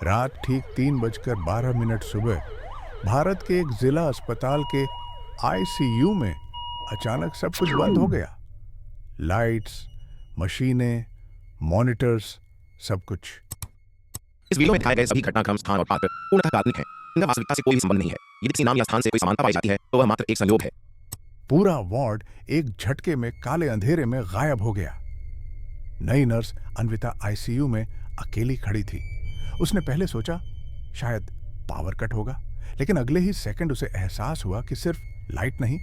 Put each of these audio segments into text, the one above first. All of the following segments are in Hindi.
रात ठीक 3:12 सुबह भारत के एक जिला अस्पताल के आईसीयू में अचानक सब कुछ बंद हो गया। लाइट्स, मशीनें, मॉनिटर्स, सब कुछ। इस वीडियो में दिखाए गए सभी घटनाक्रम, स्थान और पात्र पूर्णतः काल्पनिक हैं। इनका वास्तविकता से कोई संबंध नहीं है। यदि किसी नाम या स्थान से कोई समानता पाई जाती है तो वह मात्र एक संयोग है। पूरा वार्ड एक झटके में काले अंधेरे में गायब हो गया। नई नर्स अन्विता आईसीयू में अकेली खड़ी थी। उसने पहले सोचा शायद पावर कट होगा, लेकिन अगले ही सेकंड उसे एहसास हुआ कि सिर्फ लाइट नहीं,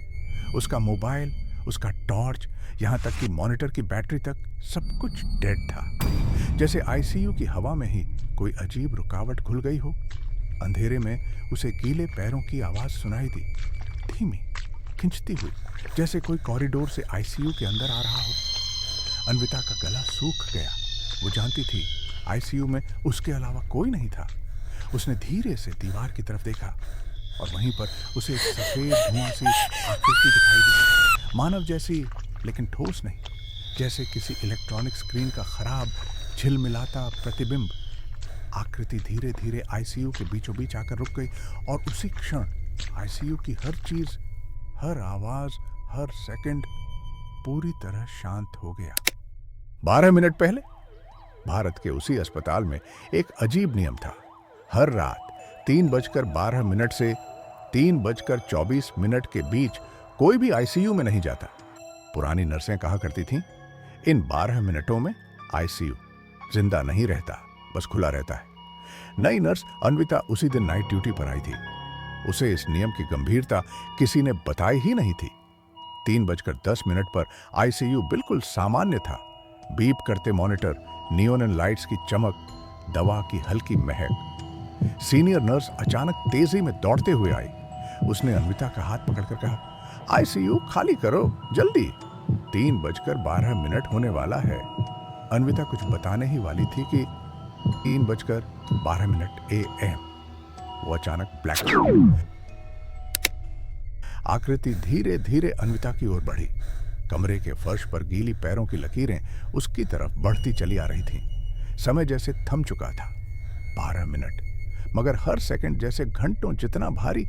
उसका मोबाइल, उसका टॉर्च, यहां तक कि मॉनिटर की बैटरी तक सब कुछ डेड था। जैसे आईसीयू की हवा में ही कोई अजीब रुकावट खुल गई हो। अंधेरे में उसे गीले पैरों की आवाज सुनाई दी, धीमी, खिंचती हुई, जैसे कोई कॉरिडोर से आईसीयू के अंदर आ रहा हो। अन्विता का गला सूख गया। वो जानती थी आईसीयू में उसके अलावा कोई नहीं था। उसने धीरे से दीवार की तरफ देखा और वहीं पर उसे एक सफेद धुआं सी आकृति दिखाई दी, मानव जैसी लेकिन ठोस नहीं, जैसे किसी इलेक्ट्रॉनिक स्क्रीन का खराब झिलमिलाता प्रतिबिंब। आकृति धीरे धीरे आईसीयू के बीचों बीच आकर रुक गई और उसी क्षण आईसीयू की हर चीज, हर आवाज, हर सेकंड पूरी तरह शांत हो गया। 12 मिनट पहले भारत के उसी अस्पताल में एक अजीब नियम था। हर रात 3:12 से 3:24 के बीच कोई भी आईसीयू में नहीं जाता। पुरानी नर्सें कहा करती थीं, इन 12 मिनटों में आईसीयू जिंदा नहीं रहता, बस खुला रहता है। नई नर्स अन्विता उसी दिन नाइट ड्यूटी पर आई थी। उसे इस नियम की गंभीरता किसी ने बताई ही नहीं थी। 3:10 पर आईसीयू बिल्कुल सामान्य था। बीप करते मॉनिटर, नियोन लाइट्स की चमक, दवा की हल्की महक। सीनियर नर्स अचानक तेजी में दौड़ते हुए आई। उसने अन्विता का हाथ पकड़कर कहा, आईसीयू खाली करो, जल्दी, 3:12 होने वाला है। अन्विता कुछ बताने ही वाली थी कि 3:12 AM वो अचानक ब्लैक। आकृति धीरे धीरे अन्विता की ओर बढ़ी। कमरे के फर्श पर गीली पैरों की लकीरें उसकी तरफ बढ़ती चली आ रही थीं। समय जैसे थम चुका था। 12 मिनट, मगर हर सेकंड जैसे घंटों जितना भारी।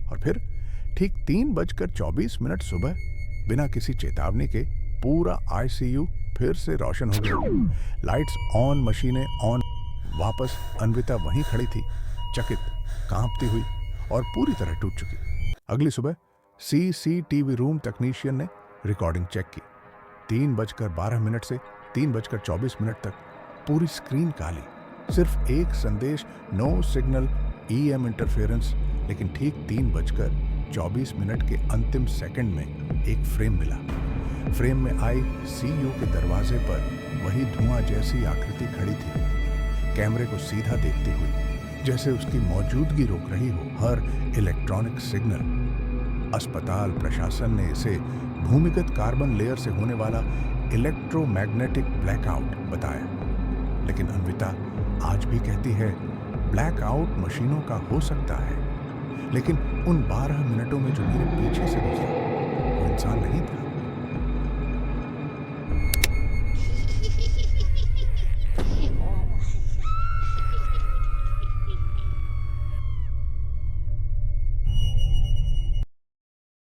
और फिर ठीक 3:24 सुबह, बिना किसी चेतावनी के पूरा आईसीयू फिर से रोशन हो गया। लाइट्स ऑन, मशीनें ऑन। वापस अन्विता वहीं खड़ी थी, चकित, कांपती हुई और पूरी तरह टूट चुकी। अगली सुबह सीसीटीवी रूम तकनीशियन ने रिकॉर्डिंग चेक की। 3:12 से 3:24 तक पूरी स्क्रीन काली, सिर्फ एक संदेश, नो सिग्नल, ईएम इंटरफेरेंस। लेकिन ठीक 3:24 के अंतिम सेकंड में एक फ्रेम मिला। फ्रेम में आईसीयू के दरवाजे पर वही धुआं जैसी आकृति खड़ी थी, कैमरे को सीधा देखती हुई, जैसे उसकी मौजूदगी रोक रही हो हर इलेक्ट्रॉनिक सिग्नल। अस्पताल प्रशासन ने इसे भूमिगत कार्बन लेयर से होने वाला इलेक्ट्रोमैग्नेटिक ब्लैकआउट बताया। लेकिन अन्विता आज भी कहती है, ब्लैकआउट मशीनों का हो सकता है, लेकिन उन 12 मिनटों में जो मेरे पीछे से गुजरा वो इंसान नहीं था।